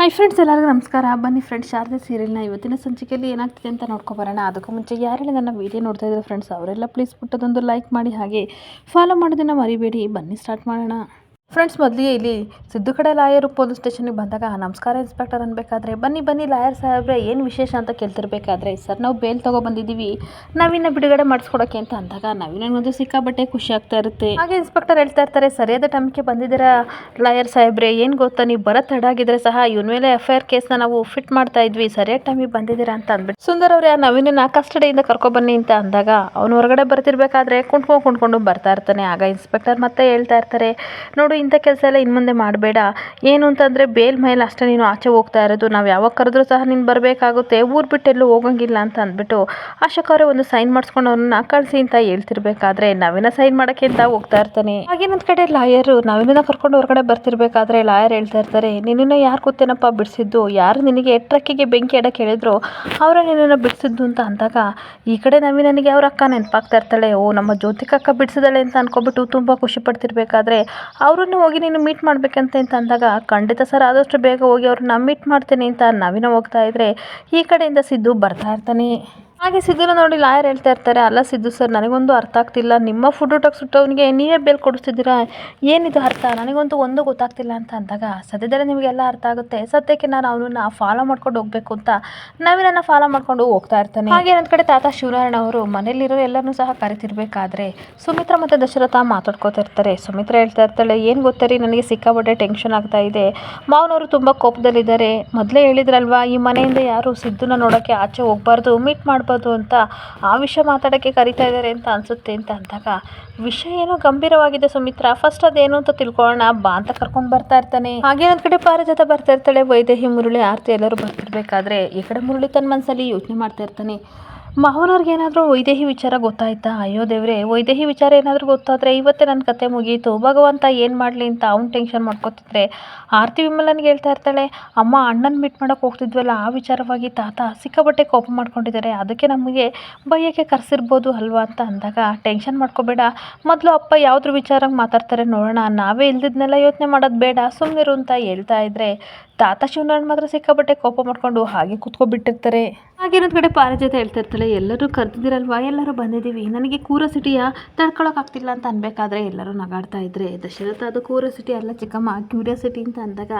Hi friends, ಎಲ್ಲರಿಗೂ ನಮಸ್ಕಾರ. ಬನ್ನಿ ಫ್ರೆಂಡ್ಸ್, ಶಾರದೆ ಸೀರಿಯಲ್ನ ಇವತ್ತಿನ ಸಂಚಿಕೆಯಲ್ಲಿ ಏನಾಗ್ತಿದೆ ಅಂತ ನೋಡ್ಕೊಬರೋಣ. ಅದಕ್ಕೂ ಮುಂಚೆ ಯಾರೆಲ್ಲ ನನ್ನ ವೀಡಿಯೋ ನೋಡ್ತಾ ಇದ್ದಾರೆ ಫ್ರೆಂಡ್ಸ್, ಅವರೆಲ್ಲ ಪ್ಲೀಸ್ ಪುಟ್ಟದೊಂದು ಲೈಕ್ ಮಾಡಿ, ಹಾಗೆ ಫಾಲೋ ಮಾಡೋದನ್ನು ಮರಿಬೇಡಿ. ಬನ್ನಿ ಸ್ಟಾರ್ಟ್ ಮಾಡೋಣ. ಫ್ರೆಂಡ್ಸ್, ಮೊದಲಿಗೆ ಇಲ್ಲಿ ಸಿದ್ದು ಕಡೆ ಲಾಯರು ಪೊಲೀಸ್ ಸ್ಟೇಷನ್ಗೆ ಬಂದಾಗ ನಮಸ್ಕಾರ ಇನ್ಸ್ಪೆಕ್ಟರ್ ಅನ್ಬೇಕಾದ್ರೆ, ಬನ್ನಿ ಲಾಯರ್ ಸಾಹೇಬ್ರೆ ಏನು ವಿಶೇಷ ಅಂತ ಕೇಳ್ತಿರ್ಬೇಕಾದ್ರೆ, ಸರ್ ನಾವು ಬೇಲ್ ತೊಗೊಬಂದಿದ್ದೀವಿ ನವೀನ ಬಿಡುಗಡೆ ಮಾಡಿಸ್ಕೊಡೋಕ್ಕೆ ಅಂತ ಅಂದಾಗ ನವೀನಗೊಂದು ಸಿಕ್ಕಾಬಟ್ಟೆ ಖುಷಿ ಆಗ್ತಾ ಇರುತ್ತೆ. ಹಾಗೆ ಇನ್ಸ್ಪೆಕ್ಟರ್ ಹೇಳ್ತಾ ಇರ್ತಾರೆ, ಸರಿಯಾದ ಟೈಮ್ಗೆ ಬಂದಿದ್ದೀರಾ ಲಾಯರ್ ಸಾಹೇಬ್ರೆ, ಏನು ಗೊತ್ತಾ ನೀವು ಬರೋ ತಡ ಆಗಿದ್ರೆ ಸಹ ಇವನ ಮೇಲೆ FIR ಕೇಸ್ನ ನಾವು ಫಿಟ್ ಮಾಡ್ತಾ ಇದ್ವಿ, ಸರಿಯಾದ ಟೈಮಿಗೆ ಬಂದಿದ್ದೀರಾ ಅಂತ ಅಂದ್ಬಿಟ್ಟು ಸುಂದರ್ ಅವ್ರೆ ಆ ನವೀನನ್ನ ಕಸ್ಟಡಿಯಿಂದ ಕರ್ಕೊಬನ್ನಿ ಅಂತ ಅಂದಾಗ ಅವನು ಹೊರಗಡೆ ಬರ್ತಿರ್ಬೇಕಾದ್ರೆ ಕುಣ್ಕೊಂಡು ಬರ್ತಾ ಇರ್ತಾನೆ. ಆಗ ಇನ್ಸ್ಪೆಕ್ಟರ್ ಮತ್ತೆ ಹೇಳ್ತಾ ಇರ್ತಾರೆ, ನೋಡು ಇಂಥ ಕೆಲಸ ಎಲ್ಲ ಇನ್ಮುಂದೆ ಮಾಡಬೇಡ, ಏನು ಅಂತಂದರೆ ಬೇಲ್ ಮೇಲೆ ಅಷ್ಟೇ ನೀನು ಆಚೆ ಹೋಗ್ತಾ ಇರೋದು, ನಾವು ಯಾವಾಗ ಕರೆದ್ರೂ ಸಹ ನೀನು ಬರಬೇಕಾಗುತ್ತೆ, ಊರು ಬಿಟ್ಟು ಎಲ್ಲೂ ಹೋಗಂಗಿಲ್ಲ ಅಂತ ಅಂದ್ಬಿಟ್ಟು ಅಶೋಕ್ ಅವರೇ ಒಂದು ಸೈನ್ ಮಾಡಿಸ್ಕೊಂಡು ಅವನ್ನ ಕಳಿಸಿ ಅಂತ ಹೇಳ್ತಿರ್ಬೇಕಾದ್ರೆ ನವೀನ ಸೈನ್ ಮಾಡೋಕ್ಕೆ ಅಂತ ಹೋಗ್ತಾ ಇರ್ತಾನೆ. ಹಾಗೇನೊಂದು ಕಡೆ ಲಾಯರು ನವೀನ ಕರ್ಕೊಂಡು ಹೊರಗಡೆ ಬರ್ತಿರ್ಬೇಕಾದ್ರೆ ಲಾಯರ್ ಹೇಳ್ತಾ ಇರ್ತಾರೆ, ನಿನ್ನನ್ನು ಯಾರು ಗೊತ್ತೇನಪ್ಪ ಬಿಡಿಸಿದ್ದು, ಯಾರು ನಿನಗೆ ಟ್ರಕ್ಕಿಗೆ ಬೆಂಕಿ ಇಡಕ್ಕೆ ಹೇಳಿದ್ರು ಅವರೇ ನಿನ್ನನ್ನು ಬಿಡಿಸಿದ್ದು ಅಂತ ಅಂದಾಗ ಈ ಕಡೆ ನವೀನನಿಗೆ ಅವ್ರ ಅಕ್ಕ ನೆನಪಾಗ್ತಾ ಇರ್ತಾಳೆ. ಓ ನಮ್ಮ ಜ್ಯೋತಿಕ ಅಕ್ಕ ಬಿಡಿಸಿದಾಳೆ ಅಂತ ಅನ್ಕೊಬಿಟ್ಟು ತುಂಬ ಖುಷಿ ಪಡ್ತಿರ್ಬೇಕಾದ್ರೆ ಅವರನ್ನು ಹೋಗಿ ನೀನು ಮೀಟ್ ಮಾಡ್ಬೇಕಂತ ಅಂದಾಗ ಖಂಡಿತ ಸರ್ ಆದಷ್ಟು ಬೇಗ ಹೋಗಿ ಅವ್ರನ್ನ ಮೀಟ್ ಮಾಡ್ತೇನೆ ಅಂತ ನವೀನ ಹೋಗ್ತಾ ಇದ್ರೆ ಈ ಕಡೆಯಿಂದ ಸಿದ್ದು ಬರ್ತಾ ಇರ್ತಾನೆ. ಹಾಗೆ ಸಿದ್ದುನ ನೋಡಿ ಲಾಯರ್ ಹೇಳ್ತಾ ಇರ್ತಾರೆ, ಅಲ್ಲ ಸಿದ್ದು ಸರ್ ನನಗೊಂದು ಅರ್ಥ ಆಗ್ತಿಲ್ಲ, ನಿಮ್ಮ ಫುಡ್ ಊಟಕ್ಕೆ ಸುಟ್ಟವನಿಗೆ ನೀವೇ ಬೇಲ್ ಕೊಡಿಸ್ತಿದ್ದೀರಾ, ಏನಿದು ಅರ್ಥ ನನಗಂತೂ ಒಂದು ಗೊತ್ತಾಗ್ತಿಲ್ಲ ಅಂತ ಅಂದಾಗ ಸದ್ಯದಲ್ಲೇ ನಿಮಗೆಲ್ಲ ಅರ್ಥ ಆಗುತ್ತೆ, ಸದ್ಯಕ್ಕೆ ನಾನು ಅವನನ್ನ ಫಾಲೋ ಮಾಡ್ಕೊಂಡು ಹೋಗ್ಬೇಕು ಅಂತ ನವೀನನ್ನ ಫಾಲೋ ಮಾಡ್ಕೊಂಡು ಹೋಗ್ತಾ ಇರ್ತಾನೆ. ಹಾಗೆ ಒಂದು ಕಡೆ ತಾತ ಶಿವನಾರಾಯಣ ಅವರು ಮನೇಲಿರೋ ಎಲ್ಲರನ್ನೂ ಸಹ ಕರಿತಿರ್ಬೇಕಾದ್ರೆ ಸುಮಿತ್ರಾ ಮತ್ತು ದಶರಥ ಮಾತಾಡ್ಕೋತಾ ಇರ್ತಾರೆ. ಸುಮಿತ್ರಾ ಹೇಳ್ತಾ ಇರ್ತಾಳೆ, ಏನು ಗೊತ್ತರಿ ನನಗೆ ಸಿಕ್ಕಾಪಟ್ಟೆ ಟೆನ್ಷನ್ ಆಗ್ತಾ ಇದೆ, ಮಾವನವರು ತುಂಬ ಕೋಪದಲ್ಲಿದ್ದಾರೆ, ಮೊದಲೇ ಹೇಳಿದ್ರಲ್ವಾ ಈ ಮನೆಯಿಂದ ಯಾರು ಸಿದ್ದುನ ನೋಡೋಕ್ಕೆ ಆಚೆ ಹೋಗ್ಬಾರ್ದು, ಮೀಟ್ ಮಾಡ್ಬೋದು ಅಂತ, ಆ ವಿಷಯ ಮಾತಾಡೋಕ್ಕೆ ಕರಿತಾ ಇದ್ದಾರೆ ಅಂತ ಅನ್ಸುತ್ತೆ ಅಂತ ಅಂದಾಗ ವಿಷಯ ಏನೋ ಗಂಭೀರವಾಗಿದೆ ಸುಮಿತ್ರಾ, ಫಸ್ಟ್ ಅದೇನು ಅಂತ ತಿಳ್ಕೊಳ್ಳೋಣ ಬಾ ಅಂತ ಕರ್ಕೊಂಡು ಬರ್ತಾ ಇರ್ತಾನೆ. ಹಾಗೆ ಒಂದು ಕಡೆ ಪಾರಿಜಾತ ಬರ್ತಾ ಇರ್ತಾಳೆ, ವೈದೇಹಿ ಮುರಳಿ ಆರ್ತಿ ಎಲ್ಲರೂ ಬರ್ತಿರ್ಬೇಕಾದ್ರೆ ಈ ಕಡೆ ಮುರಳಿ ತನ್ನ ಮನಸ್ಸಲ್ಲಿ ಯೋಚನೆ ಮಾಡ್ತಾ ಇರ್ತಾನೆ, ಮಾವನವ್ರಿಗೆ ಏನಾದರೂ ವೈದೇಹಿ ವಿಚಾರ ಗೊತ್ತಾಯ್ತಾ, ಅಯ್ಯೋ ದೇವ್ರೆ ವೈದೇಹಿ ವಿಚಾರ ಏನಾದರೂ ಗೊತ್ತಾದರೆ ಇವತ್ತೇ ನನ್ನ ಕತೆ ಮುಗೀತು, ಭಗವಂತ ಏನು ಮಾಡಲಿ ಅಂತ ಅವ್ನು ಟೆನ್ಷನ್ ಮಾಡ್ಕೋತಿದ್ರೆ ಆರ್ತಿ ವಿಮಲನ್ಗೆ ಹೇಳ್ತಾ ಇರ್ತಾಳೆ, ಅಮ್ಮ ಅಣ್ಣನ ಮೀಟ್ ಮಾಡೋಕೆ ಹೋಗ್ತಿದ್ವಲ್ಲ ಆ ವಿಚಾರವಾಗಿ ತಾತ ಸಿಕ್ಕಾಬಟ್ಟೆ ಕೋಪ ಮಾಡ್ಕೊಂಡಿದ್ದಾರೆ, ಅದಕ್ಕೆ ನಮಗೆ ಬೈಯೋಕ್ಕೆ ಕರೆಸಿರ್ಬೋದು ಅಲ್ವಾ ಅಂತ ಅಂದಾಗ ಟೆನ್ಷನ್ ಮಾಡ್ಕೋಬೇಡ, ಮೊದಲು ಅಪ್ಪ ಯಾವುದ್ರ ವಿಚಾರ ಮಾತಾಡ್ತಾರೆ ನೋಡೋಣ, ನಾವೇ ಇಲ್ದಿದ್ನೆಲ್ಲ ಯೋಚನೆ ಮಾಡೋದು ಬೇಡ, ಸುಮ್ಮನಿರು ಅಂತ ಹೇಳ್ತಾ ಇದ್ರೆ ತಾತ ಶಿವನಾರಾಯಣ ಮಾತ್ರ ಸಿಕ್ಕಾಬಟ್ಟೆ ಕೋಪ ಮಾಡ್ಕೊಂಡು ಹಾಗೆ ಕೂತ್ಕೊಬಿಟ್ಟಿರ್ತಾರೆ. ಹಾಗೇನೊಂದು ಕಡೆ ಪಾರಿಜಾತ ಹೇಳ್ತಾ ಇರ್ತಾಳೆ, ಎಲ್ಲರೂ ಕರೆದಿದ್ದೀರಲ್ವಾ, ಎಲ್ಲರೂ ಬಂದಿದ್ದೀವಿ, ನನಗೆ ಕ್ಯೂರಿಯಾಸಿಟಿಯ ತಡ್ಕೊಳಕ್ಕಾಗ್ತಿಲ್ಲ ಅಂತ ಅನ್ಬೇಕಾದ್ರೆ ಎಲ್ಲರೂ ನಗಾಡ್ತಾ ಇದ್ರೆ ದಶರಥ ಅದು ಕ್ಯೂರಿಯಾಸಿಟಿ ಅಲ್ಲ ಚಿಕ್ಕಮ್ಮ, ಕ್ಯೂರಿಯಾಸಿಟಿ ಅಂತ ಅಂದಾಗ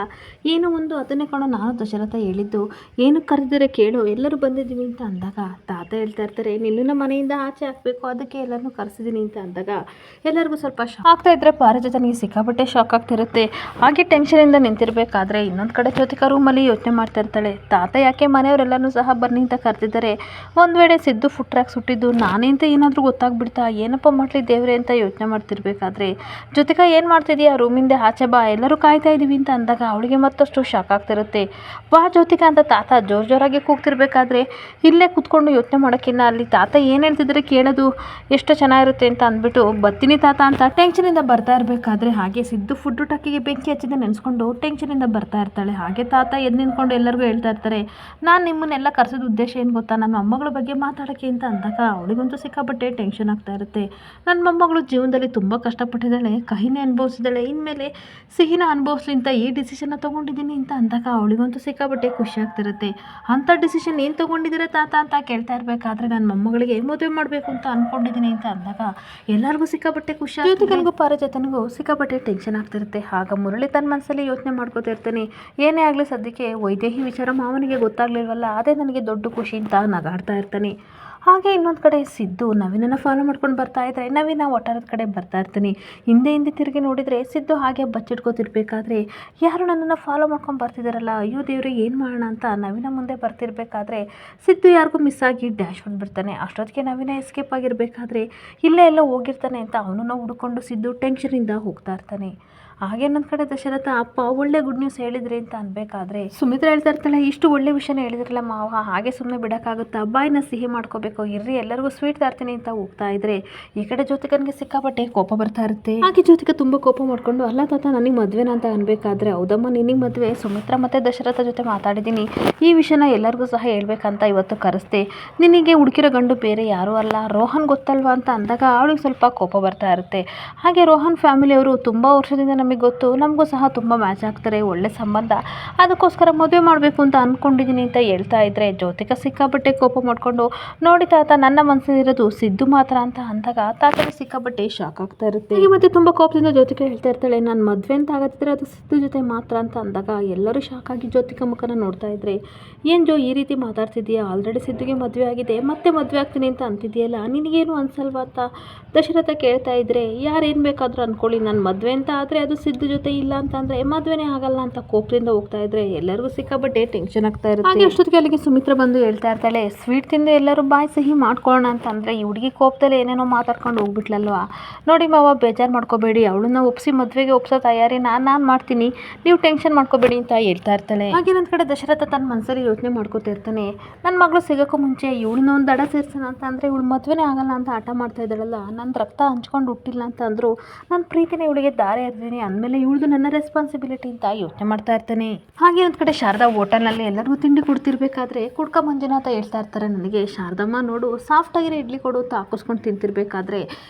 ಏನೋ ಒಂದು ಅದನ್ನೇ ಕಣೋ ನಾನು ದಶರಥ ಹೇಳಿದ್ದು, ಏನು ಕರೆದಿದ್ರೆ ಕೇಳು, ಎಲ್ಲರೂ ಬಂದಿದ್ದೀವಿ ಅಂತ ಅಂದಾಗ ತಾತ ಹೇಳ್ತಾ ಇರ್ತಾರೆ, ನಿನ್ನ ಮನೆಯಿಂದ ಆಚೆ ಹಾಕಬೇಕು ಅದಕ್ಕೆ ಎಲ್ಲರನ್ನೂ ಕರೆಸಿದ್ದೀನಿ ಅಂತ ಅಂದಾಗ ಎಲ್ಲರಿಗೂ ಸ್ವಲ್ಪ ಶಾಕ್ ಆಗ್ತಾ ಇದ್ರೆ ಪಾರಿಜಾತನಿಗೆ ಸಿಕ್ಕಾಪಟ್ಟೆ ಶಾಕ್ ಆಗ್ತಿರುತ್ತೆ. ಹಾಗೆ ಟೆನ್ಷನಿಂದ ನಿಂತಿರ್ಬೇಕಾದ್ರೆ ಇನ್ನೊಂದು ಕಡೆ ಜ್ಯೋತಿಕಾ ರೂಮಲ್ಲಿ ಯೋಚನೆ ಮಾಡ್ತಾ ಇರ್ತಾಳೆ, ತಾತ ಯಾಕೆ ಮನೆಯವರೆಲ್ಲರೂ ಸಹ ಬನ್ನಿ ಅಂತ ಕರೆದಿದ್ದಾರೆ, ಒಂದು ವೇಳೆ ಸಿದ್ದು ಫುಡ್ ಟ್ರ್ಯಾಕ್ ಸುಟ್ಟಿದ್ದು ನಾನೇ ಅಂತ ಏನಾದರೂ ಗೊತ್ತಾಗ್ಬಿಡ್ತಾ, ಏನಪ್ಪ ಮಾಡಲಿ ದೇವ್ರೆ ಅಂತ ಯೋಚನೆ ಮಾಡ್ತಿರ್ಬೇಕಾದ್ರೆ ಜ್ಯೋತಿಕಾ ಏನು ಮಾಡ್ತಿದೀಯಾ, ರೂಮಿಂದ ಆಚೆ ಬಾ, ಎಲ್ಲರೂ ಕಾಯ್ತಾ ಇದ್ದೀವಿ ಅಂತ ಅಂದಾಗ ಅವಳಿಗೆ ಮತ್ತಷ್ಟು ಶಾಕ್ ಆಗ್ತಿರುತ್ತೆ. ಬಾ ಜ್ಯೋತಿಕಾ ಅಂತ ತಾತ ಜೋರಾಗಿ ಕೂಗ್ತಿರ್ಬೇಕಾದ್ರೆ ಇಲ್ಲೇ ಕೂತ್ಕೊಂಡು ಯೋಚನೆ ಮಾಡೋಕ್ಕಿಂತ ಅಲ್ಲಿ ತಾತ ಏನು ಹೇಳ್ತಿದ್ರೆ ಕೇಳೋದು ಎಷ್ಟು ಚೆನ್ನಾಗಿರುತ್ತೆ ಅಂತ ಅಂದ್ಬಿಟ್ಟು ಬರ್ತೀನಿ ತಾತ ಅಂತ ಟೆನ್ಷನಿಂದ ಬರ್ತಾ ಇರಬೇಕಾದ್ರೆ ಹಾಗೆ ಸಿದ್ದು ಫುಡ್ ಊಟಕ್ಕೆ ಬೆಂಕಿ ಹಚ್ಚಿದ ನೆನೆಸ್ಕೊಂಡು ಟೆನ್ಷನಿಂದ ಬರ್ತಾ ಇರ್ತಾಳೆ. ಹಾಗೆ ತಾತ ಎದ್ದು ನಿಂತ್ಕೊಂಡು ಎಲ್ಲರಿಗೂ ಹೇಳ್ತಾ ಇರ್ತಾರೆ, ನಾನು ನಿಮ್ಮನ್ನೆಲ್ಲ ಕರೆಸೋದು ಉದ್ದೇಶ ಏನು ಗೊತ್ತಾ, ನನ್ನ ಮೊಮ್ಮಗಳ ಬಗ್ಗೆ ಮಾತಾಡೋಕ್ಕೆ ಅಂತ ಅಂದಾಗ ಅವಳಿಗಂತೂ ಸಿಕ್ಕಾಪಟ್ಟೆ ಟೆನ್ಷನ್ ಆಗ್ತಾ ಇರುತ್ತೆ. ನನ್ನ ಮೊಮ್ಮಗಳು ಜೀವನದಲ್ಲಿ ತುಂಬ ಕಷ್ಟಪಟ್ಟಿದ್ದಾಳೆ, ಕಹಿನೇ ಅನುಭವಿಸಿದ್ದಾಳೆ, ಇನ್ಮೇಲೆ ಸಿಹಿನ ಅನುಭವಿಸ್ಲಿ ಅಂತ ಈ ಡಿಸಿಷನ್ನ ತೊಗೊಂಡಿದ್ದೀನಿ ಅಂತ ಅಂದಾಗ ಅವಳಿಗಂತೂ ಸಿಕ್ಕಾಪಟ್ಟೆ ಖುಷಿ ಆಗ್ತಿರುತ್ತೆ. ಅಂಥ ಡಿಸಿಷನ್ ಏನು ತೊಗೊಂಡಿದ್ದೀರಾ ತಾತ ಅಂತ ಕೇಳ್ತಾ ಇರಬೇಕಾದ್ರೆ ನನ್ನ ಮೊಮ್ಮಗಳಿಗೆ ಮದುವೆ ಮಾಡಬೇಕು ಅಂತ ಅಂದ್ಕೊಂಡಿದ್ದೀನಿ ಅಂತ ಅಂದಾಗ ಎಲ್ಲರಿಗೂ ಸಿಕ್ಕಾಪಟ್ಟೆ ಖುಷಿ, ಜ್ಯೋತಿಕನಿಗೂ ಪಾರಿಜಾತನಿಗೂ ಸಿಕ್ಕಾಪಟ್ಟೆ ಟೆನ್ಷನ್ ಆಗ್ತಿರುತ್ತೆ. ಆಗ ಮುರಳಿ ತನ್ನ ಮನಸ್ಸಲ್ಲಿ ಯೋಚನೆ ಮಾಡ್ಕೋತಾ ಇರ್ತಾನೆ, ಏನೇ ಆಗಲಿ ಸದ್ಯಕ್ಕೆ ವೈದೇಹಿ ವಿಚಾರ ಮಾವನಿಗೆ ಗೊತ್ತಾಗ್ಲಿಲ್ವಲ್ಲ ಅದೇ ನನಗೆ ದೊಡ್ಡ ಖುಷಿ ಅಂತ ನಗಾಡ್ತಾ ಇರ್ತಾನೆ. ಹಾಗೆ ಇನ್ನೊಂದು ಕಡೆ ಸಿದ್ದು ನವೀನನ್ನ ಫಾಲೋ ಮಾಡ್ಕೊಂಡು ಬರ್ತಾ ಇದ್ರೆ ನವೀನ ಒಟ್ಟಾರದ ಕಡೆ ಬರ್ತಾ ಇರ್ತಾನೆ. ಹಿಂದೆ ತಿರುಗಿ ನೋಡಿದರೆ ಸಿದ್ದು ಹಾಗೆ ಬಚ್ಚಿಟ್ಕೋತಿರ್ಬೇಕಾದ್ರೆ ಯಾರು ನನ್ನನ್ನು ಫಾಲೋ ಮಾಡ್ಕೊಂಡು ಬರ್ತಿದ್ದಾರಲ್ಲ, ಅಯ್ಯೋ ದೇವ್ರೆ ಏನು ಮಾಡೋಣ ಅಂತ ನವೀನ ಮುಂದೆ ಬರ್ತಿರ್ಬೇಕಾದ್ರೆ ಸಿದ್ದು ಯಾರಿಗೂ ಮಿಸ್ ಆಗಿ ಡ್ಯಾಶ್ ಹೊಂದ್ಬಿಡ್ತಾನೆ. ಅಷ್ಟೊತ್ತಿಗೆ ನವೀನ ಎಸ್ಕೇಪ್ ಆಗಿರಬೇಕಾದ್ರೆ ಇಲ್ಲೇ ಎಲ್ಲ ಹೋಗಿರ್ತಾನೆ ಅಂತ ಅವನನ್ನು ಹುಡ್ಕೊಂಡು ಸಿದ್ದು ಟೆನ್ಷನಿಂದ ಹೋಗ್ತಾ ಇರ್ತಾನೆ. ಹಾಗೆ ನನ್ನ ಕಡೆ ದಶರಥ ಅಪ್ಪ ಒಳ್ಳೆ ಗುಡ್ ನ್ಯೂಸ್ ಹೇಳಿದ್ರಿ ಅಂತ ಅನ್ಬೇಕಾದ್ರೆ ಸುಮಿತ್ರಾ ಹೇಳ್ತಾ ಇರ್ತಾಳೆ, ಇಷ್ಟು ಒಳ್ಳೆ ವಿಷಯನ ಹೇಳಿದ್ರಲ್ಲ ಮಾವ, ಹಾಗೆ ಸುಮ್ಮನೆ ಬಿಡೋಕ್ಕಾಗುತ್ತಾ, ಬಾಯಿನ ಸಿಹಿ ಮಾಡ್ಕೋಬೇಕು, ಇರ್ರಿ ಎಲ್ಲರಿಗೂ ಸ್ವೀಟ್ ತರ್ತೀನಿ ಅಂತ ಹೋಗ್ತಾ ಇದ್ರೆ ಈ ಕಡೆ ಜ್ಯೋತಿಕನಿಗೆ ಸಿಕ್ಕಾಪಟ್ಟೆ ಕೋಪ ಬರ್ತಾ ಇರುತ್ತೆ. ಹಾಗೆ ಜ್ಯೋತಿಕ ತುಂಬ ಕೋಪ ಮಾಡ್ಕೊಂಡು, ಅಲ್ಲ ತಾತ ನನಗೆ ಮದುವೆನ ಅಂತ ಅನ್ಬೇಕಾದ್ರೆ ಹೌದಮ್ಮ ನಿನಗೆ ಮದುವೆ, ಸುಮಿತ್ರಾ ಮತ್ತು ದಶರಥ ಜೊತೆ ಮಾತಾಡಿದ್ದೀನಿ, ಈ ವಿಷಯನ ಎಲ್ಲರಿಗೂ ಸಹ ಹೇಳ್ಬೇಕಂತ ಇವತ್ತು ಕರೆಸ್ದೆ, ನಿನಗೆ ಹುಡುಕಿರೋ ಗಂಡು ಬೇರೆ ಯಾರೂ ಅಲ್ಲ ರೋಹನ್ ಗೊತ್ತಲ್ವಾ ಅಂತ ಅಂದಾಗ ಅವಳಿಗೆ ಸ್ವಲ್ಪ ಕೋಪ ಬರ್ತಾ ಇರುತ್ತೆ. ಹಾಗೆ ರೋಹನ್ ಫ್ಯಾಮಿಲಿಯವರು ತುಂಬ ವರ್ಷದಿಂದ ನಮಗೆ ಗೊತ್ತು, ನಮಗೂ ಸಹ ತುಂಬ ಮ್ಯಾಚ್ ಆಗ್ತಾರೆ, ಒಳ್ಳೆ ಸಂಬಂಧ, ಅದಕ್ಕೋಸ್ಕರ ಮದುವೆ ಮಾಡಬೇಕು ಅಂತ ಅಂದ್ಕೊಂಡಿದ್ದೀನಿ ಅಂತ ಹೇಳ್ತಾ ಇದ್ರೆ ಜ್ಯೋತಿಕಾ ಸಿಕ್ಕಾಪಟ್ಟೆ ಕೋಪ ಮಾಡಿಕೊಂಡು, ನೋಡಿ ತಾತ, ನನ್ನ ಮನಸ್ಸಲ್ಲಿರೋದು ಸಿದ್ದು ಮಾತ್ರ ಅಂತ ಅಂದಾಗ ತಾತನಿಗೆ ಸಿಕ್ಕಾಪಟ್ಟೆ ಶಾಕ್ ಆಗ್ತಾ ಇರುತ್ತೆ. ಹಾಗೆ ಮತ್ತೆ ತುಂಬ ಕೋಪದಿಂದ ಜ್ಯೋತಿಕಾ ಹೇಳ್ತಾ ಇರ್ತಾಳೆ, ನಾನು ಮದುವೆ ಅಂತ ಆಗತ್ತಿದ್ರೆ ಅದು ಸಿದ್ದು ಜೊತೆ ಮಾತ್ರ ಅಂತ ಅಂದಾಗ ಎಲ್ಲರೂ ಶಾಕ್ ಆಗಿ ಜ್ಯೋತಿಕಾ ಮುಖನ ನೋಡ್ತಾ ಇದ್ರೆ, ಏನು ಜೋ ಈ ರೀತಿ ಮಾತಾಡ್ತಿದ್ದೀಯಾ, ಆಲ್ರೆಡಿ ಸಿದ್ದುಗೆ ಮದುವೆ ಆಗಿದೆ, ಮತ್ತೆ ಮದುವೆ ಆಗ್ತೀನಿ ಅಂತ ಅಂತಿದೆಯಲ್ಲ, ನಿನಗೇನು ಅನ್ಸಲ್ವಾ ಅಂತ ದಶರಥ ಕೇಳ್ತಾ ಇದ್ರೆ, ಯಾರೇನು ಬೇಕಾದರೂ ಅಂದ್ಕೊಳ್ಳಿ, ನನ್ನ ಮದುವೆ ಅಂತ ಆದರೆ ಅದು ಸಿದ್ದು ಜೊತೆ ಇಲ್ಲ ಅಂತಂದರೆ ಮದುವೆನೇ ಆಗಲ್ಲ ಅಂತ ಕೋಪದಿಂದ ಹೋಗ್ತಾ ಇದ್ರೆ ಎಲ್ಲರಿಗೂ ಸಿಕ್ಕಾಪಟ್ಟೆ ಟೆನ್ಷನ್ ಆಗ್ತಾ ಇರುತ್ತೆ. ಹಾಗೆ ಅಷ್ಟೊತ್ತಿಗೆ ಅಲ್ಲಿಗೆ ಸುಮಿತ್ರ ಬಂದು ಹೇಳ್ತಾ ಇರ್ತಾಳೆ, ಸ್ವೀಟ್ ತಿಂದು ಎಲ್ಲರೂ ಬಾಯಿ ಸಿಹಿ ಮಾಡ್ಕೊಳ್ಳೋಣ ಅಂತಂದರೆ ಈ ಹುಡುಗಿ ಕೋಪದಲ್ಲಿ ಏನೇನೋ ಮಾತಾಡ್ಕೊಂಡು ಹೋಗ್ಬಿಟ್ಲಲ್ವಾ, ನೋಡಿ ಮಾವ, ಬೇಜಾರು ಮಾಡ್ಕೋಬೇಡಿ, ಅವಳನ್ನ ಒಪ್ಪಿಸಿ ಮದುವೆಗೆ ಒಪ್ಸೋ ತಯಾರಿ ನಾನು ಮಾಡ್ತೀನಿ, ನೀವು ಟೆನ್ಷನ್ ಮಾಡ್ಕೋಬೇಡಿ ಅಂತ ಹೇಳ್ತಾ ಇರ್ತಾಳೆ. ಹಾಗೆ ನನ್ನ ಕಡೆ ದಶರಥ ತನ್ನ ಮನಸ್ಸಲ್ಲಿ ಯೋಚನೆ ಮಾಡ್ಕೋತಾ ಇರ್ತಾನೆ, ನನ್ನ ಮಗಳು ಸಿಗೋಕ್ಕೂ ಮುಂಚೆ ಇವಳನ್ನ ಒಂದು ದಡ ಸೇರ್ಸೋಣ ಅಂತ ಅಂದರೆ ಇವಳು ಮದುವೆನೇ ಆಗಲ್ಲ ಅಂತ ಆಟ ಮಾಡ್ತಾ ಇದ್ದಾಳಲ್ಲ, ನನ್ನ ರಕ್ತ ಹಂಚ್ಕೊಂಡು ಹುಟ್ಟಿಲ್ಲ ಅಂತ ಅಂದರು, ನನ್ನ ಪ್ರೀತಿನ ಇವಳಿಗೆ ದಾರಿ ಎರ್ದಿನಿ ಅಂದಮೇಲೆ ಇವಳದು ನನ್ನ ರೆಸ್ಪಾನ್ಸಿಬಿಲಿಟಿ ಅಂತ ಯೋಚನೆ ಮಾಡ್ತಾ ಇರ್ತಾನೆ. ಹಾಗೆ ಒಂದು ಕಡೆ ಶಾರದಾ ಹೋಟೆಲ್ನಲ್ಲಿ ಎಲ್ಲರಿಗೂ ತಿಂಡಿ ಕೊಡ್ತಿರ್ಬೇಕಾದ್ರೆ ಕುಡ್ಕ ಮಂಜುನಾಥ ಹೇಳ್ತಾ ಇರ್ತಾರೆ, ನನಗೆ ಶಾರದಮ್ಮ ನೋಡು ಸಾಫ್ಟಾಗಿರೋ ಇಡ್ಲಿ ಕೊಡು ಅಂತ ಹಾಕಿಸ್ಕೊಂಡು ತಿಂತಿರ್ಬೇಕಾದ್ರೆ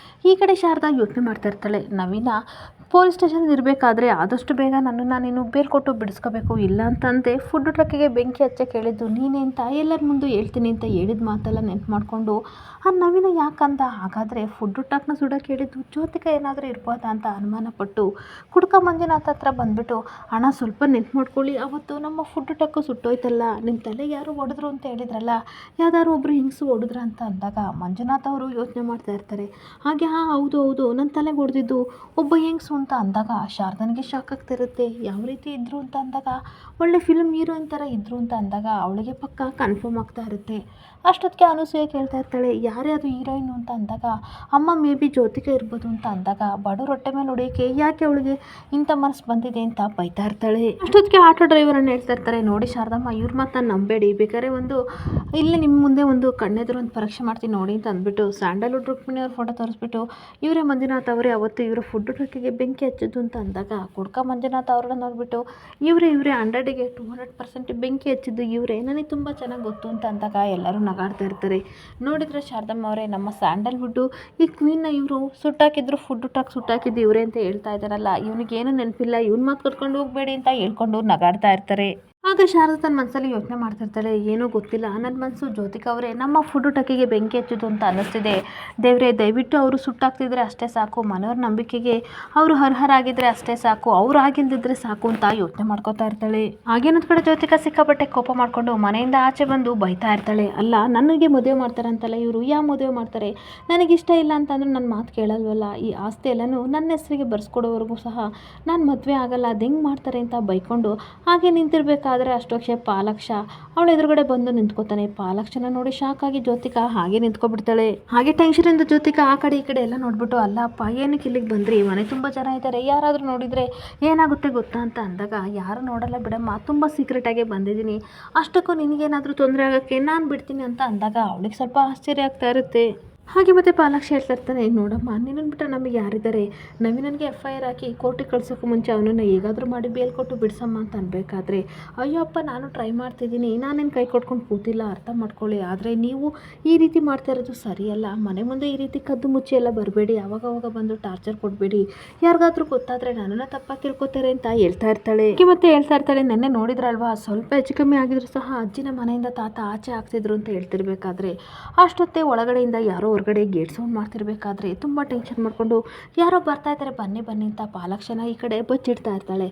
ಈ ಕಡೆ ಶಾರದಾ ಯೋಚನೆ ಮಾಡ್ತಾ ಇರ್ತಾಳೆ, ನವೀನ ಪೊಲೀಸ್ ಸ್ಟೇಷನ್ ಇರಬೇಕಾದ್ರೆ ಆದಷ್ಟು ಬೇಗ ನನ್ನನ್ನು ನೀನು ಬೇಲ್ ಕೊಟ್ಟು ಬಿಡಿಸ್ಕೋಬೇಕು, ಇಲ್ಲ ಅಂತಂದೆ ಫುಡ್ ಟ್ರಕ್ಕಿಗೆ ಬೆಂಕಿ ಹಚ್ಚಕ್ಕೆ ಹೇಳಿದ್ದು ನೀನೇ ಅಂತ ಎಲ್ಲರ ಮುಂದೆ ಹೇಳ್ತೀನಿ ಅಂತ ಹೇಳಿದ ಮಾತೆಲ್ಲ ನೆನ್ಪು ಮಾಡಿಕೊಂಡು ಆ ನವೀನ ಯಾಕಂದ, ಹಾಗಾದರೆ ಫುಡ್ ಟ್ರಕ್ನ ಸುಡೋಕೆ ಹೇಳಿದ್ದು ಜ್ಯೋತಿಕಾ ಏನಾದರೂ ಇರ್ಬೋದಾ ಅಂತ ಅನುಮಾನಪಟ್ಟು ಕುಡ್ಕ ಮಂಜುನಾಥ ಹತ್ರ ಬಂದುಬಿಟ್ಟು, ಅಣ್ಣ ಸ್ವಲ್ಪ ನೆನ್ಪು ಮಾಡ್ಕೊಳ್ಳಿ, ಅವತ್ತು ನಮ್ಮ ಫುಡ್ ಟ್ರಕ್ಕು ಸುಟ್ಟೋಯ್ತಲ್ಲ, ನಿಮ್ಮ ತಲೆಗೆ ಯಾರು ಹೊಡೆದ್ರು ಅಂತ ಹೇಳಿದ್ರಲ್ಲ, ಯಾವ್ದಾದ್ರು ಒಬ್ಬರು ಹಿಂಗ್ಸು ಹೊಡೆದ್ರ ಅಂತ ಅಂದಾಗ ಮಂಜುನಾಥ ಅವರು ಯೋಚನೆ ಮಾಡ್ತಾ ಇರ್ತಾರೆ. ಹಾಗೆ ಹೌದು ಹೌದು, ನನ್ನ ತಲೆಗೆ ಹೊಡೆದಿದ್ದು ಒಬ್ಬ ಹೆಂಗ್ಸು ಅಂತ ಅಂದಾಗ ಶಾರದನಿಗೆ ಶಾಕ್ ಆಗ್ತಿರುತ್ತೆ, ಯಾವ ರೀತಿ ಇದ್ರು ಅಂತ ಅಂದಾಗ ಒಳ್ಳೆ ಫಿಲ್ಮ್ ಹೀರೋಯಿನ್ ಥರ ಇದ್ರು ಅಂತ ಅಂದಾಗ ಅವಳಿಗೆ ಪಕ್ಕ ಕನ್ಫರ್ಮ್ ಆಗ್ತಾ ಇರುತ್ತೆ. ಅಷ್ಟೊತ್ತಿಗೆ ಅನಸೂಯೆ ಕೇಳ್ತಾ ಇರ್ತಾಳೆ, ಯಾರೇ ಅದು ಹೀರೋಯಿನ್ ಅಂತ ಅಂದಾಗ ಅಮ್ಮ ಮೇ ಬಿ ಜ್ಯೋತಿಕಾ ಇರ್ಬೋದು ಅಂತ ಅಂದಾಗ ಬಡ ರೊಟ್ಟೆ ಮೇಲೆ ಹೊಡೆಯೋಕ್ಕೆ ಯಾಕೆ ಅವಳಿಗೆ ಇಂಥ ಮನಸ್ಸು ಬಂದಿದೆ ಅಂತ ಬೈತಾ ಇರ್ತಾಳೆ. ಅಷ್ಟೊತ್ತಿಗೆ ಆಟೋ ಡ್ರೈವರನ್ನು ಹೇಳ್ತಾ ಇರ್ತಾರೆ, ನೋಡಿ ಶಾರದಮ್ಮ, ಇವ್ರ ಮಾತನ್ನ ನಂಬೇಡಿ, ಬೇಕಾದ್ರೆ ಇಲ್ಲೇ ನಿಮ್ಮ ಮುಂದೆ ಒಂದು ಕಣ್ಣೆದುರು ಒಂದು ಪರೀಕ್ಷೆ ಮಾಡ್ತೀನಿ ನೋಡಿ ಅಂತ ಅಂದ್ಬಿಟ್ಟು ಸ್ಯಾಂಡಲ್ವುಡ್ ರುಕ್ಮಿಣಿಯವ್ರ ಫೋಟೋ ತೋರಿಸ್ಬಿಟ್ಟು ಇವರೇ ಮಂಜುನಾಥ್ ಅವರೇ ಅವತ್ತು ಇವರ ಫುಡ್ ಟ್ರಕ್ಕಿಗೆ ಬೆಂಕಿ ಹಚ್ಚಿದ್ದು ಅಂತ ಅಂದಾಗ ಕುಡ್ಕ ಮಂಜುನಾಥ್ ಅವ್ರನ್ನ ನೋಡಿಬಿಟ್ಟು ಇವರೇ 100ಗೆ 200% ಬೆಂಕಿ ಹಚ್ಚಿದ್ದು ಇವರೇ, ನನಗೆ ತುಂಬ ಚೆನ್ನಾಗಿ ಗೊತ್ತು ಅಂತ ಅಂದಾಗ ಎಲ್ಲರೂ ನಗಾಡ್ತಾ ಇರ್ತಾರೆ. ನೋಡಿದರೆ ಶಾರದಮ್ಮ ಅವರೇ, ನಮ್ಮ ಸ್ಯಾಂಡಲ್ವುಡ್ಡು ಈ ಕ್ವೀನ್ನ ಇವರು ಸುಟ್ಟಾಕಿದ್ರು, ಫುಡ್ ಟ್ರಕ್ ಸುಟ್ಟಾಕಿದ್ದು ಇವರೇ ಅಂತ ಹೇಳ್ತಾ ಇದ್ದಾರಲ್ಲ, ಇವನಿಗೇನು ನೆನಪಿಲ್ಲ, ಇವ್ನ ಮಾತು ಕಟ್ಕೊಂಡು ಹೋಗಬೇಡಿ ಅಂತ ಹೇಳ್ಕೊಂಡು ನಗಾಡ್ತಾ ಇರ್ತಾರೆ. ಆಗ ಶಾರದಾ ತನ್ನ ಮನಸ್ಸಲ್ಲಿ ಯೋಚನೆ ಮಾಡ್ತಿರ್ತಾಳೆ, ಏನೋ ಗೊತ್ತಿಲ್ಲ, ನನ್ನ ಮನಸ್ಸು ಜ್ಯೋತಿಕಾ ಅವರೇ ನಮ್ಮ ಫುಡ್ ಟಕ್ಕಿಗೆ ಬೆಂಕಿ ಹಚ್ಚೋದು ಅಂತ ಅನ್ನಿಸ್ತಿದೆ, ದೇವರೇ ದಯವಿಟ್ಟು ಅವರು ಸುಟ್ಟಾಗ್ತಿದ್ರೆ ಅಷ್ಟೇ ಸಾಕು, ಮನೆಯವ್ರ ನಂಬಿಕೆಗೆ ಅವರು ಅರ್ಹರಾಗಿದ್ದರೆ ಅಷ್ಟೇ ಸಾಕು, ಅವ್ರು ಆಗಿಲ್ದಿದ್ರೆ ಸಾಕು ಅಂತ ಯೋಚನೆ ಮಾಡ್ಕೋತಾ ಇರ್ತಾಳೆ. ಹಾಗೇನೊಂದು ಕಡೆ ಜ್ಯೋತಿಕಾ ಸಿಕ್ಕಾಪಟ್ಟೆ ಕೋಪ ಮಾಡಿಕೊಂಡು ಮನೆಯಿಂದ ಆಚೆ ಬಂದು ಬೈತಾ ಇರ್ತಾಳೆ, ಅಲ್ಲ ನನಗೆ ಮದುವೆ ಮಾಡ್ತಾರೆ ಅಂತಲ್ಲ ಇವರು, ಯಾವ ಮದುವೆ ಮಾಡ್ತಾರೆ, ನನಗಿಷ್ಟ ಇಲ್ಲ ಅಂತಂದ್ರೆ ನನ್ನ ಮಾತು ಕೇಳಲ್ವಲ್ಲ, ಈ ಆಸ್ತಿ ಎಲ್ಲನೂ ನನ್ನ ಹೆಸರಿಗೆ ಬರ್ಸ್ಕೊಡೋವರೆಗೂ ಸಹ ನಾನು ಮದುವೆ ಆಗಲ್ಲ, ಅದು ಹೆಂಗೆ ಮಾಡ್ತಾರೆ ಅಂತ ಬೈಕೊಂಡು ಹಾಗೆ ನಿಂತಿರ್ಬೇಕಾದ್ರೆ ಅಷ್ಟೊಕ್ಷೆ ಪಾಲಕ್ಷ ಅವಳ ಎದುರುಗಡೆ ಬಂದು ನಿಂತ್ಕೋತಾನೆ. ಪಾಲಕ್ಷನ ನೋಡಿ ಶಾಕ್ ಆಗಿ ಜ್ಯೋತಿಕಾ ಹಾಗೆ ನಿಂತ್ಕೊಬಿಡ್ತಾಳೆ. ಹಾಗೆ ಟೆನ್ಷನಿಂದ ಜ್ಯೋತಿಕಾ ಆ ಕಡೆ ಈ ಕಡೆ ಎಲ್ಲ ನೋಡ್ಬಿಟ್ಟು, ಅಲ್ಲಪ್ಪ ಏನಕ್ಕೆ ಇಲ್ಲಿಗೆ ಬಂದ್ರಿ, ಮನೆ ತುಂಬ ಜನ ಇದ್ದಾರೆ, ಯಾರಾದರೂ ನೋಡಿದರೆ ಏನಾಗುತ್ತೆ ಗೊತ್ತಾ ಅಂತ ಅಂದಾಗ, ಯಾರು ನೋಡಲ್ಲ ಬಿಡಮ್ಮ, ತುಂಬ ಸೀಕ್ರೆಟಾಗೆ ಬಂದಿದ್ದೀನಿ, ಅಷ್ಟಕ್ಕೂ ನಿನಗೇನಾದರೂ ತೊಂದರೆ ಆಗೋಕ್ಕೆ ನಾನು ಬಿಡ್ತೀನಿ ಅಂತ ಅಂದಾಗ ಅವಳಿಗೆ ಸ್ವಲ್ಪ ಆಶ್ಚರ್ಯ ಆಗ್ತಾ ಇರುತ್ತೆ. ಹಾಗೆ ಮತ್ತೆ ಪಾಲಾಕ್ಷಿ ಹೇಳ್ತಾ ಇರ್ತಾನೆ, ನೋಡಮ್ಮ, ನಿನ್ನನ್ನು ಬಿಟ್ಟರೆ ನಮಗೆ ಯಾರಿದ್ದಾರೆ, ನವೀನನಿಗೆ FIR ಹಾಕಿ ಕೋರ್ಟಿಗೆ ಕಳ್ಸೋಕ್ಕೂ ಮುಂಚೆ ಅವನನ್ನು ಹೇಗಾದರೂ ಮಾಡಿ ಬೇಲ್ ಕೊಟ್ಟು ಬಿಡಿಸಮ್ಮ ಅಂತ ಅನ್ಬೇಕಾದ್ರೆ, ಅಯ್ಯೋ ಅಪ್ಪ ನಾನು ಟ್ರೈ ಮಾಡ್ತಿದ್ದೀನಿ, ನಾನೇನು ಕೈ ಕೊಟ್ಕೊಂಡು ಕೂತಿಲ್ಲ, ಅರ್ಥ ಮಾಡ್ಕೊಳ್ಳಿ, ಆದರೆ ನೀವು ಈ ರೀತಿ ಮಾಡ್ತಾ ಇರೋದು ಸರಿಯಲ್ಲ, ಮನೆ ಮುಂದೆ ಈ ರೀತಿ ಕದ್ದು ಮುಚ್ಚಿ ಎಲ್ಲ ಬರಬೇಡಿ, ಆವಾಗವಾಗ ಬಂದು ಟಾರ್ಚರ್ ಕೊಡಬೇಡಿ, ಯಾರಿಗಾದ್ರೂ ಗೊತ್ತಾದರೆ ನನ್ನನ್ನು ತಪ್ಪಾಗಿ ತಿಳ್ಕೊತಾರೆ ಅಂತ ಹೇಳ್ತಾ ಇರ್ತಾಳೆ. ಮತ್ತೆ ಹೇಳ್ತಾ ಇರ್ತಾಳೆ, ನೆನ್ನೆ ನೋಡಿದ್ರಲ್ವಾ, ಸ್ವಲ್ಪ ಹೆಚ್ಚು ಕಮ್ಮಿ ಆಗಿದ್ರು ಸಹ ಅಜ್ಜಿನ ಮನೆಯಿಂದ ತಾತ ಆಚೆ ಆಗ್ತಿದ್ರು ಅಂತ ಹೇಳ್ತಿರ್ಬೇಕಾದ್ರೆ ಅಷ್ಟೊತ್ತೆ ಒಳಗಡೆಯಿಂದ ಯಾರೋ ಹೊರಗಡೆ ಗೇಟ್ ಸೌಂಡ್ ಮಾಡ್ತಿರ್ಬೇಕಾದ್ರೆ ತುಂಬ ಟೆನ್ಷನ್ ಮಾಡಿಕೊಂಡು ಯಾರೋ ಬರ್ತಾ ಇದ್ದಾರೆ, ಬನ್ನಿ ಬನ್ನಿ ಅಂತ ಪಾಲಕ್ಷನ ಈ ಕಡೆ ಬಚ್ಚಿಡ್ತಾ ಇರ್ತಾಳೆ.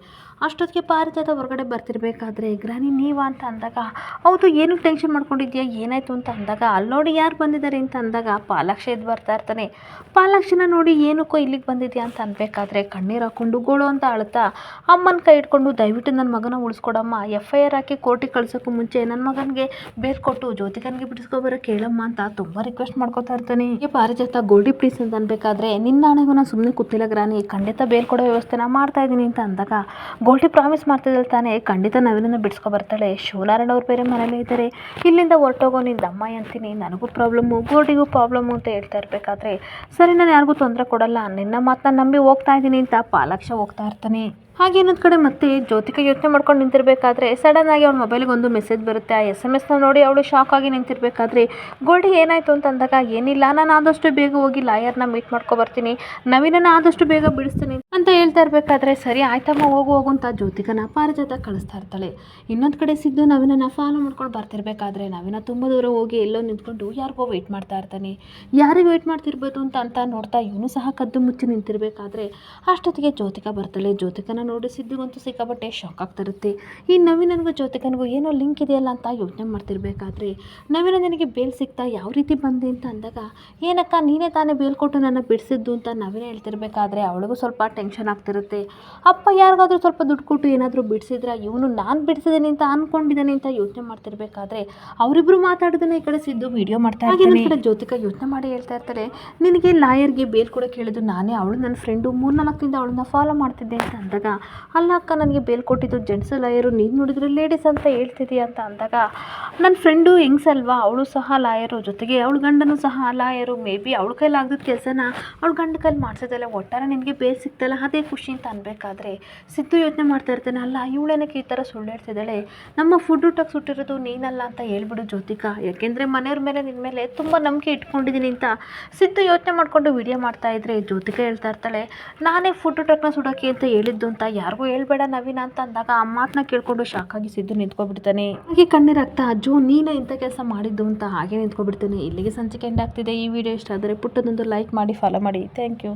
ಅಷ್ಟೊತ್ತಿಗೆ ಪಾರಿಜಾತ ಹೊರಗಡೆ ಬರ್ತಿರ್ಬೇಕಾದ್ರೆ, ಗ್ರಾನಿ ನೀವಾ ಅಂತ ಅಂದಾಗ, ಹೌದು ಏನು ಟೆನ್ಷನ್ ಮಾಡ್ಕೊಂಡಿದ್ಯಾ, ಏನಾಯಿತು ಅಂತ ಅಂದಾಗ, ಅಲ್ಲಿ ನೋಡಿ ಯಾರು ಬಂದಿದ್ದಾರೆ ಅಂತ ಅಂದಾಗ ಪಾಲಾಕ್ಷ ಎದ್ದು ಬರ್ತಾ ಇರ್ತಾನೆ. ಪಾಲಾಕ್ಷನ ನೋಡಿ ಏನಕ್ಕೋ ಇಲ್ಲಿಗೆ ಬಂದಿದ್ಯಾ ಅಂತ ಅನ್ಬೇಕಾದ್ರೆ ಕಣ್ಣೀರು ಹಾಕ್ಕೊಂಡು ಗೋಳು ಅಂತ ಅಳ್ತಾ ಅಮ್ಮನ ಕೈ ಇಟ್ಕೊಂಡು, ದಯವಿಟ್ಟು ನನ್ನ ಮಗನ ಉಳಿಸ್ಕೊಡಮ್ಮ, FIR ಹಾಕಿ ಕೋರ್ಟಿಗೆ ಕಳ್ಸೋಕ್ಕೂ ಮುಂಚೆ ನನ್ನ ಮಗನಿಗೆ ಬೇರ್ ಕೊಟ್ಟು ಜ್ಯೋತಿಕನಿಗೆ ಬಿಡಿಸ್ಕೊಬರೋ ಕೇಳಮ್ಮ ಅಂತ ತುಂಬ ರಿಕ್ವೆಸ್ಟ್ ಮಾಡ್ಕೋತಾ ಇರ್ತಾನೆ. ಈ ಪಾರಿಜಾತ ಗೋಲ್ಡಿ ಪ್ಲೀಸ್ ಅಂತ ಅನ್ಬೇಕಾದ್ರೆ, ನಿನ್ನ ಹಣೆಗೂ ನಾನು ಸುಮ್ಮನೆ ಕೂತಿಲ್ಲ ಗ್ರಾನಿ, ಖಂಡಿತ ಬೇರ್ ಕೊಡೋ ವ್ಯವಸ್ಥೆನ ಮಾಡ್ತಾ ಇದ್ದೀನಿ ಅಂತ ಅಂದಾಗ, ಗೋಲ್ಡಿ ಪ್ರಾಮಿಸ್ ಮಾಡ್ತಿದ್ದಳು ತಾನೆ, ಖಂಡಿತ ನವೀನನ್ನು ಬಿಡಿಸ್ಕೊ ಬರ್ತಾಳೆ, ಶಿವನಾರಾಯಣ ಅವ್ರು ಬೇರೆ ಮನೇಲೇ ಇದ್ದಾರೆ, ಇಲ್ಲಿಂದ ಹೊರಟೋಗೋ ನಿನ್ನ ದಮ್ಮ ಅಂತೀನಿ, ನನಗೂ ಪ್ರಾಬ್ಲಮ್ಮು ಗೋಲ್ಡಿಗೂ ಪ್ರಾಬ್ಲಮ್ಮು ಅಂತ ಹೇಳ್ತಾ ಇರಬೇಕಾದ್ರೆ, ಸರಿ ನಾನು ಯಾರಿಗೂ ತೊಂದರೆ ಕೊಡಲ್ಲ, ನಿನ್ನ ಮಾತನ್ನ ನಂಬಿ ಹೋಗ್ತಾ ಇದ್ದೀನಿ ಅಂತ ಪಾಲಾಕ್ಷ ಹೋಗ್ತಾ ಇರ್ತಾನೆ. ಹಾಗೆ ಇನ್ನೊಂದು ಕಡೆ ಮತ್ತೆ ಜ್ಯೋತಿಕಾ ಯೋಚನೆ ಮಾಡ್ಕೊಂಡು ನಿಂತಿರಬೇಕಾದ್ರೆ ಸಡನ್ನಾಗಿ ಅವಳ ಮೊಬೈಲಿಗೆ ಒಂದು ಮೆಸೇಜ್ ಬರುತ್ತೆ. ಆ SMS ನೋಡಿ ಅವಳು ಶಾಕ್ ಆಗಿ ನಿಂತಿರಬೇಕಾದ್ರೆ ಗೋಲ್ಡಿಗೆ ಏನಾಯಿತು ಅಂತ ಅಂದಾಗ, ಏನಿಲ್ಲ, ನಾನು ಆದಷ್ಟು ಬೇಗ ಹೋಗಿ ಲಾಯರ್ನ ಮೀಟ್ ಮಾಡ್ಕೊಬರ್ತೀನಿ, ನವೀನನ ಆದಷ್ಟು ಬೇಗ ಬಿಡಿಸ್ತೀನಿ ಅಂತ ಹೇಳ್ತಾ ಇರಬೇಕಾದ್ರೆ, ಸರಿ ಆಯ್ತಮ್ಮ ಹೋಗು ಹೋಗು ಅಂತ ಜ್ಯೋತಿಕನ ಪಾರಿಜಾತ ಕಳಿಸ್ತಾ ಇರ್ತಾಳೆ. ಇನ್ನೊಂದು ಕಡೆ ಸಿದ್ದು ನವೀನನ ಫಾಲೋ ಮಾಡ್ಕೊಂಡು ಬರ್ತಿರ್ಬೇಕಾದ್ರೆ ನವೀನ ತುಂಬ ದೂರ ಹೋಗಿ ಎಲ್ಲೋ ನಿಂತ್ಕೊಂಡು ಯಾರಿಗೋ ವೆಯ್ಟ್ ಮಾಡ್ತಾ ಇರ್ತಾನೆ. ಯಾರಿಗೆ ವೆಯ್ಟ್ ಮಾಡ್ತಿರ್ಬೋದು ಅಂತ ನೋಡ್ತಾ ಇವನು ಸಹ ಕದ್ದು ಮುಚ್ಚಿ ನಿಂತಿರಬೇಕಾದ್ರೆ ಅಷ್ಟೊತ್ತಿಗೆ ಜ್ಯೋತಿಕಾ ಬರ್ತಾಳೆ. ಜ್ಯೋತಿಕನ ನೋಡಿ ಸಿದ್ದುಗಂತೂ ಸಿಕ್ಕಾಪಟ್ಟೆ ಶಾಕ್ ಆಗ್ತಿರುತ್ತೆ. ಈ ನವೀನನಿಗೂ ಜ್ಯೋತಿಕನಿಗೂ ಏನೋ ಲಿಂಕ್ ಇದೆಯಲ್ಲ ಅಂತ ಯೋಚನೆ ಮಾಡ್ತಿರ್ಬೇಕಾದ್ರೆ ನವೀನ ನನಗೆ ಬೇಲ್ ಸಿಗ್ತಾ ಯಾವ ರೀತಿ ಬಂದೆ ಅಂತ ಅಂದಾಗ, ಏನಕ್ಕ ನೀನೇ ತಾನೇ ಬೇಲ್ ಕೊಟ್ಟು ನನ್ನ ಬಿಡಿಸಿದ್ದು ಅಂತ ನವೀನ ಹೇಳ್ತಿರ್ಬೇಕಾದ್ರೆ ಅವಳಿಗೂ ಸ್ವಲ್ಪ ಟೆನ್ಷನ್ ಆಗ್ತಿರುತ್ತೆ. ಅಪ್ಪ ಯಾರಿಗಾದ್ರೂ ಸ್ವಲ್ಪ ದುಡ್ಡು ಕೊಟ್ಟು ಏನಾದರೂ ಬಿಡಿಸಿದ್ರೆ ಇವನು ನಾನು ಬಿಡಿಸಿದ್ದೀನಿ ಅಂತ ಅಂದ್ಕೊಂಡಿದ್ದಾನೆ ಅಂತ ಯೋಚನೆ ಮಾಡ್ತಿರ್ಬೇಕಾದ್ರೆ ಅವರಿಬ್ಬರು ಮಾತಾಡೋದನ್ನ ಈ ಕಡೆ ಸಿದ್ದು ವಿಡಿಯೋ ಮಾಡ್ತಾ ಇರ್ತಾನೆ. ಈ ಕಡೆ ಜ್ಯೋತಿಕಾ ಯೋಚನೆ ಮಾಡಿ ಹೇಳ್ತಾ ಇರ್ತಾಳೆ, ನಿನಗೆ ಲಾಯರ್ಗೆ ಬೇಲ್ ಕೂಡ ಕೇಳಿದ್ದು ನಾನೇ, ಅವಳು ನನ್ನ ಫ್ರೆಂಡು 3-4 ದಿನದಿಂದ ಅವಳನ್ನ ಫಾಲೋ ಮಾಡ್ತಿದ್ದೆ ಅಂತ ಅಂದಾಗ, ಅಲ್ಲ ಅಕ್ಕ ನನಗೆ ಬೇಲ್ ಕೊಟ್ಟಿದ್ದು ಜೆಂಟ್ಸ್ ಲಾಯರು, ನೀನು ನೋಡಿದ್ರೆ ಲೇಡೀಸ್ ಅಂತ ಹೇಳ್ತಿದ್ದೀಯ ಅಂತ ಅಂದಾಗ, ನನ್ನ ಫ್ರೆಂಡು ಹೆಂಗ್ಸ್ ಅಲ್ವಾ, ಅವಳು ಸಹ ಲಾಯರು, ಜೊತೆಗೆ ಅವಳ ಗಂಡನೂ ಸಹ ಲಾಯರು, ಮೇ ಬಿ ಅವಳ ಕೈಲಿ ಆಗದ ಕೆಲಸನ ಅವಳ ಗಂಡ ಕೈಲಿ ಮಾಡಿಸೋದಲ್ಲ, ಒಟ್ಟಾರೆ ನಿನಗೆ ಬೇಲ್ ಸಿಗ್ತಲ್ಲ ಅದೇ ಖುಷಿ ಅಂತ ಅನ್ಬೇಕಾದ್ರೆ ಸಿದ್ದು ಯೋಚನೆ ಮಾಡ್ತಾ ಇರ್ತಾನೆ, ಅಲ್ಲ ಇವಳೇನಕ್ಕೆ ಈ ಥರ ಸುಳ್ಳು ಹೇಳ್ತಿದ್ದಾಳೆ, ನಮ್ಮ ಫುಡ್ ಊಟಕ್ಕೆ ಸುಟ್ಟಿರೋದು ನೀನಲ್ಲ ಅಂತ ಹೇಳ್ಬಿಡು ಜ್ಯೋತಿಕಾ, ಯಾಕೆಂದರೆ ಮನೆಯವ್ರ ಮೇಲೆ ನಿನ್ನ ಮೇಲೆ ತುಂಬ ನಂಬಿಕೆ ಇಟ್ಕೊಂಡಿದ್ದೀನಿ ಅಂತ ಸಿದ್ದು ಯೋಚನೆ ಮಾಡಿಕೊಂಡು ವಿಡಿಯೋ ಮಾಡ್ತಾ ಇದ್ರೆ ಜ್ಯೋತಿಕಾ ಹೇಳ್ತಾ ಇರ್ತಾಳೆ, ನಾನೇ ಫುಡ್ ಊಟಕ್ಕನ್ನ ಸುಡೋಕ್ಕೆ ಅಂತ ಹೇಳಿದ್ದು ಅಂತ ಯಾರಿಗೂ ಹೇಳ್ಬೇಡ ನವೀನ ಅಂತ ಅಂದಾಗ ಆ ಮಾತನ್ನ ಕೇಳ್ಕೊಂಡು ಶಾಕಾಗಿ ಸಿದ್ದು ನಿಂತ್ಕೊಬಿಡ್ತಾನೆ. ಹಾಗೆ ಕಣ್ಣೀರಾಗ್ತಾ ಅಜ್ಜು ನೀನೇ ಇಂಥ ಕೆಲಸ ಮಾಡಿದ್ದು ಅಂತ ಹಾಗೆ ನಿಂತ್ಕೊಬಿಡ್ತಾನೆ. ಇಲ್ಲಿಗೆ ಸಂಚಿಕೆ ಎಂಡ್ ಆಗ್ತಿದೆ. ಈ ವಿಡಿಯೋ ಇಷ್ಟ ಆದರೆ ಪುಟ್ಟದೊಂದು ಲೈಕ್ ಮಾಡಿ ಫಾಲೋ ಮಾಡಿ. Thank you.